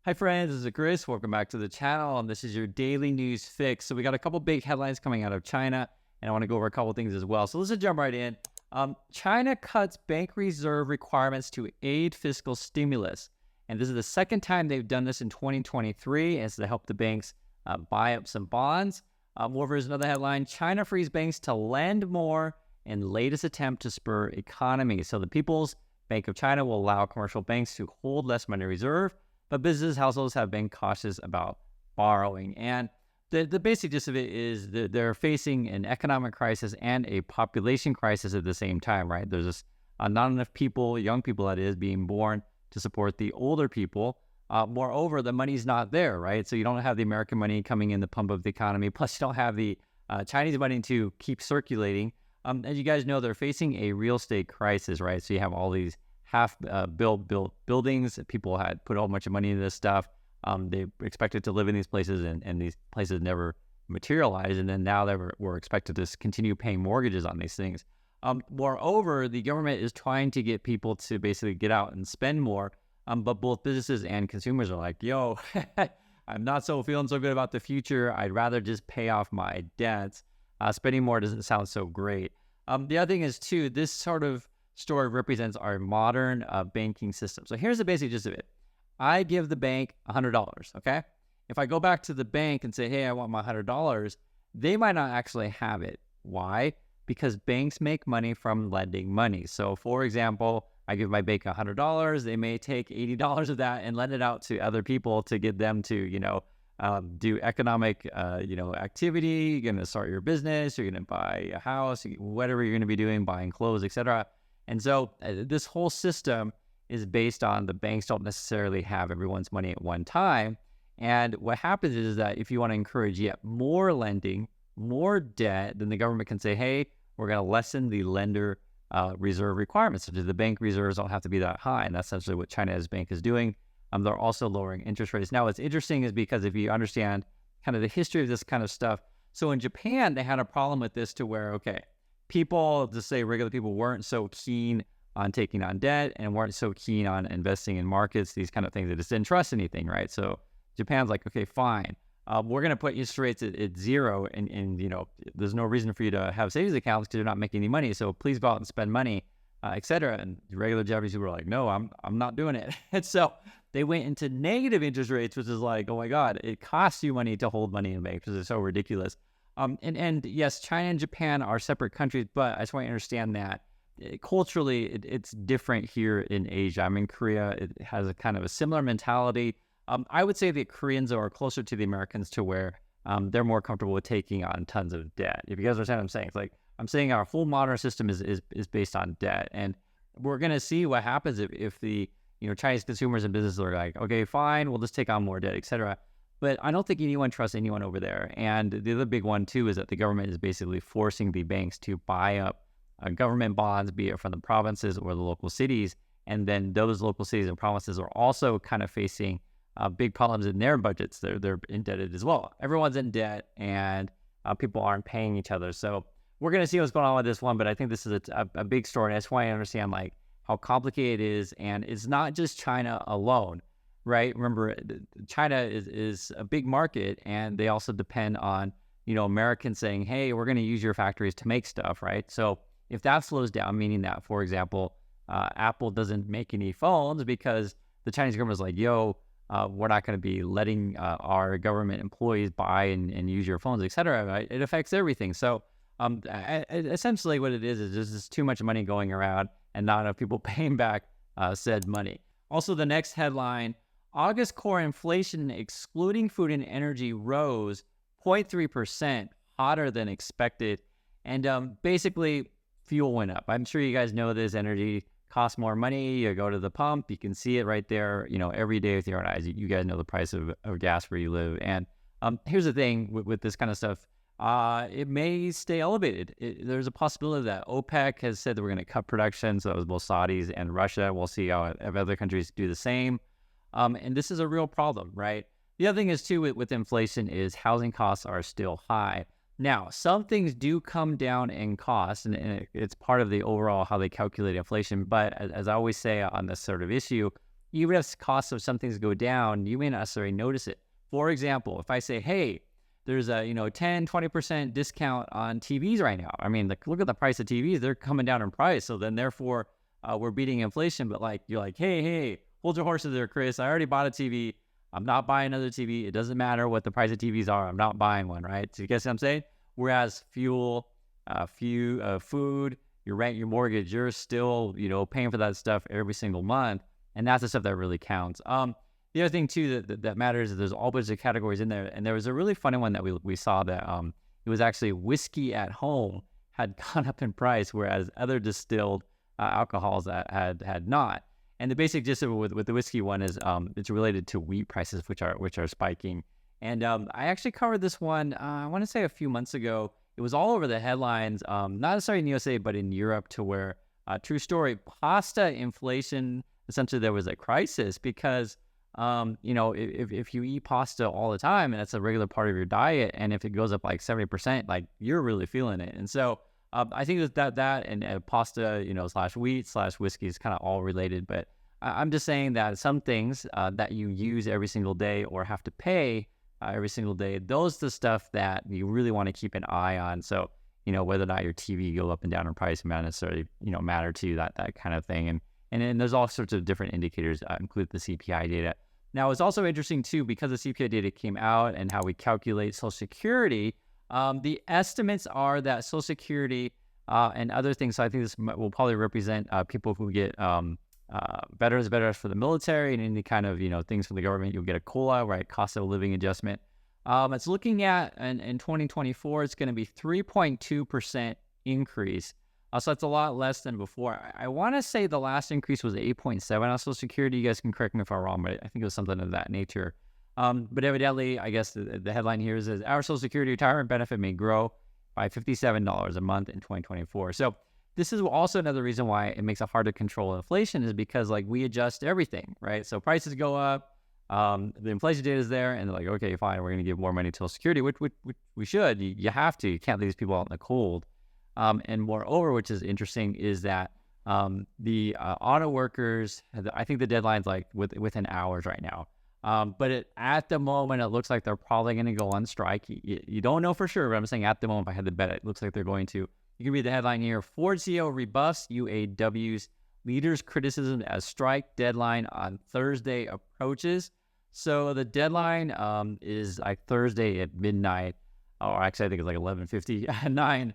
Hi friends, this is Chris. Welcome back to the channel, and this is your daily news fix. So we got a couple big headlines coming out of China, and I want to go over a couple things as well. So let's just jump right in. China cuts bank reserve requirements to aid fiscal stimulus, and this is the second time they've done this in 2023, as to help the banks buy up some bonds. Moreover, there's another headline: China frees banks to lend more in latest attempt to spur economy. So the People's Bank of China will allow commercial banks to hold less money reserve, but business households have been cautious about borrowing. And the basic gist of it is that they're facing an economic crisis and a population crisis at the same time, right? There's just not enough people, young people that is, being born to support the older people. Moreover, the money's not there, right? So you don't have the American money coming in the pump of the economy. Plus, you don't have the Chinese money to keep circulating. As you guys know, they're facing a real estate crisis, right? So you have all these built buildings. People had put a whole bunch of money into this stuff. They expected to live in these places, and these places never materialized. And then now we're expected to continue paying mortgages on these things. Moreover, the government is trying to get people to basically get out and spend more. But both businesses and consumers are like, yo, I'm not feeling so good about the future. I'd rather just pay off my debts. Spending more doesn't sound so great. The other thing is, too, this sort of story represents our modern banking system. So here's the basic gist of it. I give the bank $100, okay? If I go back to the bank and say, hey, I want my $100, they might not actually have it. Why? Because banks make money from lending money. So, for example, I give my bank $100, they may take $80 of that and lend it out to other people to get them to, do economic, activity. You're going to start your business, you're going to buy a house, whatever you're going to be doing, buying clothes, etc. And so this whole system is based on the banks don't necessarily have everyone's money at one time. And what happens is that if you want to encourage yet more lending, more debt, then the government can say, hey, we're going to lessen the lender reserve requirements. So the bank reserves don't have to be that high. And that's essentially what China's bank is doing. They're also lowering interest rates. Now, what's interesting is because if you understand kind of the history of this kind of stuff, so in Japan, they had a problem with this to where, okay, people, just say regular people, weren't so keen on taking on debt and weren't so keen on investing in markets, these kind of things. They just didn't trust anything, right? So Japan's like, okay, fine. We're going to put interest rates at zero, and there's no reason for you to have savings accounts because you're not making any money. So please go out and spend money, etc. And the regular Japanese people were like, no, I'm not doing it. And so they went into negative interest rates, which is like, oh my God, it costs you money to hold money in banks because it's so ridiculous. And yes, China and Japan are separate countries, but I just want you to understand that culturally, it's different here in Asia. I'm in Korea. It has a kind of a similar mentality. I would say that Koreans are closer to the Americans to where they're more comfortable with taking on tons of debt. If you guys understand what I'm saying, it's like I'm saying our whole modern system is based on debt, and we're gonna see what happens if the Chinese consumers and businesses are like, okay, fine, we'll just take on more debt, etc. But I don't think anyone trusts anyone over there. And the other big one too is that the government is basically forcing the banks to buy up government bonds, be it from the provinces or the local cities, and then those local cities and provinces are also kind of facing big problems in their budgets. They're indebted as well. Everyone's in debt, and people aren't paying each other. So we're going to see what's going on with this one, but I think this is a big story. And that's why I understand like how complicated it is, and it's not just China alone, right? Remember, China is a big market, and they also depend on Americans saying, hey, we're going to use your factories to make stuff, right? So if that slows down, meaning that, for example, Apple doesn't make any phones because the Chinese government is like, yo, we're not going to be letting our government employees buy and use your phones, etc. Right? It affects everything. So essentially what it is there's just too much money going around and not enough people paying back said money. Also, the next headline, August core inflation excluding food and energy rose 0.3%, hotter than expected. And basically, fuel went up. I'm sure you guys know this. Energy costs more money. You go to the pump, you can see it right there, every day with your own eyes. You guys know the price of gas where you live. And here's the thing with this kind of stuff. It may stay elevated. There's a possibility that OPEC has said that we're going to cut production. So that was both Saudis and Russia. We'll see how if other countries do the same. And this is a real problem, right? The other thing is too with inflation is housing costs are still high. Now, some things do come down in cost, and it's part of the overall how they calculate inflation. But as I always say on this sort of issue, even if costs of some things go down, you may not necessarily notice it. For example, if I say, hey, there's a 10-20% discount on TVs right now. I mean, look at the price of TVs; they're coming down in price. So then, therefore, we're beating inflation. But like you're like, hey, hold your horses there, Chris. I already bought a TV. I'm not buying another TV. It doesn't matter what the price of TVs are. I'm not buying one, right? So you guess what I'm saying? Whereas fuel, food, your rent, your mortgage, you're still paying for that stuff every single month, and that's the stuff that really counts. The other thing too that matters is there's all bunch of categories in there, and there was a really funny one that we saw that it was actually whiskey at home had gone up in price, whereas other distilled alcohols that had not. And the basic gist of it with the whiskey one is it's related to wheat prices, which are spiking. And I actually covered this one I want to say a few months ago. It was all over the headlines, not necessarily in the USA, but in Europe, to where true story, pasta inflation. Essentially, there was a crisis because if you eat pasta all the time and that's a regular part of your diet, and if it goes up like 70%, like you're really feeling it. And so I think that and pasta, slash wheat slash whiskey is kind of all related. But I'm just saying that some things that you use every single day or have to pay every single day, those are the stuff that you really want to keep an eye on. So, whether or not your TV go up and down in price may not necessarily, matter to you, that kind of thing. And then there's all sorts of different indicators, include the CPI data. Now, it's also interesting, too, because the CPI data came out and how we calculate Social Security, the estimates are that Social Security and other things, so I think this will probably represent people who get veterans for the military and any kind of, things from the government. You'll get a COLA, right, cost of living adjustment. It's looking at, in 2024, it's going to be 3.2% increase. So that's a lot less than before. I want to say the last increase was 8.7 on Social Security. You guys can correct me if I'm wrong, but I think it was something of that nature. But evidently, I guess the headline here is our Social Security retirement benefit may grow by $57 a month in 2024. So this is also another reason why it makes it hard to control inflation, is because we adjust everything, right? So prices go up, the inflation data is there, and they're like, okay, fine, we're going to give more money to Social Security, which we should. You have to. You can't leave these people out in the cold. And moreover, which is interesting, is that the auto workers, I think the deadline's within hours right now. But at the moment, it looks like they're probably going to go on strike. You don't know for sure, but I'm saying at the moment, if I had to bet, it looks like they're going to. You can read the headline here: Ford CEO rebuffs UAW's leaders' criticism as strike deadline on Thursday approaches. So the deadline is Thursday at midnight, or actually I think it's 11:59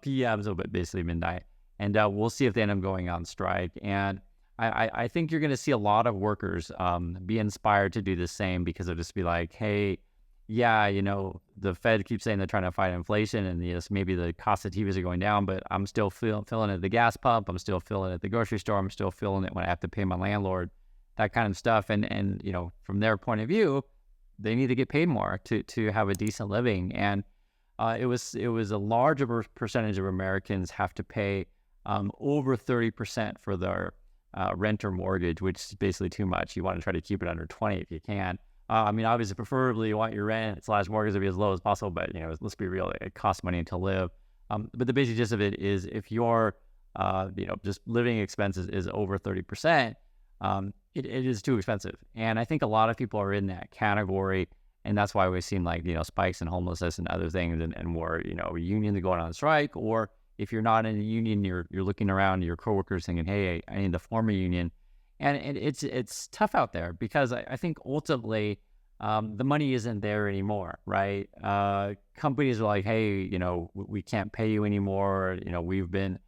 p.m., so basically midnight. And we'll see if they end up going on strike. And I think you're going to see a lot of workers be inspired to do the same, because they'll just be like, hey, yeah, the Fed keeps saying they're trying to fight inflation, and yes, maybe the cost of TVs are going down, but I'm still feeling it at the gas pump. I'm still feeling it at the grocery store. I'm still feeling it when I have to pay my landlord, that kind of stuff. And from their point of view, they need to get paid more to have a decent living. And it was a larger percentage of Americans have to pay over 30% for their rent or mortgage, which is basically too much. You want to try to keep it under 20 if you can. Obviously, preferably you want your rent / mortgage to be as low as possible, but let's be real, it costs money to live. But the basic gist of it is, if your just living expenses is over 30%, it is too expensive. And I think a lot of people are in that category. And that's why we've seen spikes in homelessness and other things, and more, unions going on strike. Or if you're not in a union, you're looking around your coworkers thinking, hey, I need to form a union. And it's tough out there, because I think ultimately the money isn't there anymore, right? Companies are like, hey, we can't pay you anymore. We've been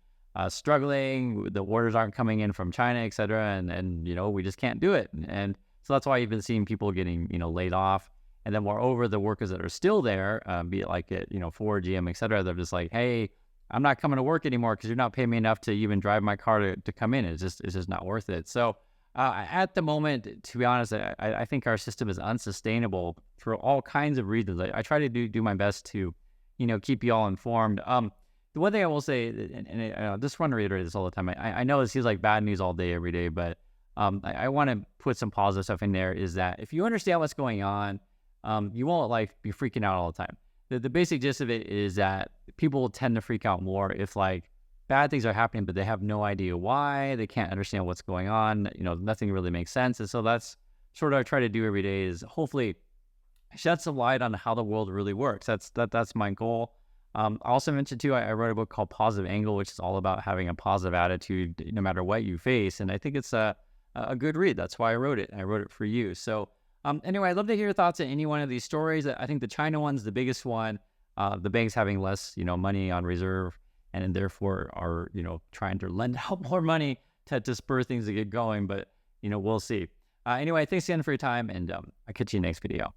struggling. The orders aren't coming in from China, et cetera. And we just can't do it. And so that's why you've been seeing people getting, laid off. And then moreover, the workers that are still there, be it at, Ford, GM, et cetera, they're just like, hey, I'm not coming to work anymore because you're not paying me enough to even drive my car to come in. It's just not worth it. So at the moment, to be honest, I think our system is unsustainable for all kinds of reasons. I try to do my best to, keep you all informed. The one thing I will say, and I just want to reiterate this all the time, I know it seems like bad news all day, every day, but I want to put some positive stuff in there, is that if you understand what's going on, you won't be freaking out all the time. The basic gist of it is that people tend to freak out more if bad things are happening, but they have no idea why. They can't understand what's going on. Nothing really makes sense. And so that's sort of I try to do every day is hopefully shed some light on how the world really works. That's my goal. I also mentioned too, I wrote a book called Positive Angle, which is all about having a positive attitude no matter what you face. And I think it's a good read. That's why I wrote it. I wrote it for you. So anyway, I'd love to hear your thoughts on any one of these stories. I think the China one's the biggest one. The banks having less, money on reserve and therefore are, trying to lend out more money to spur things to get going. But, we'll see. Anyway, thanks again for your time, and I'll catch you next video.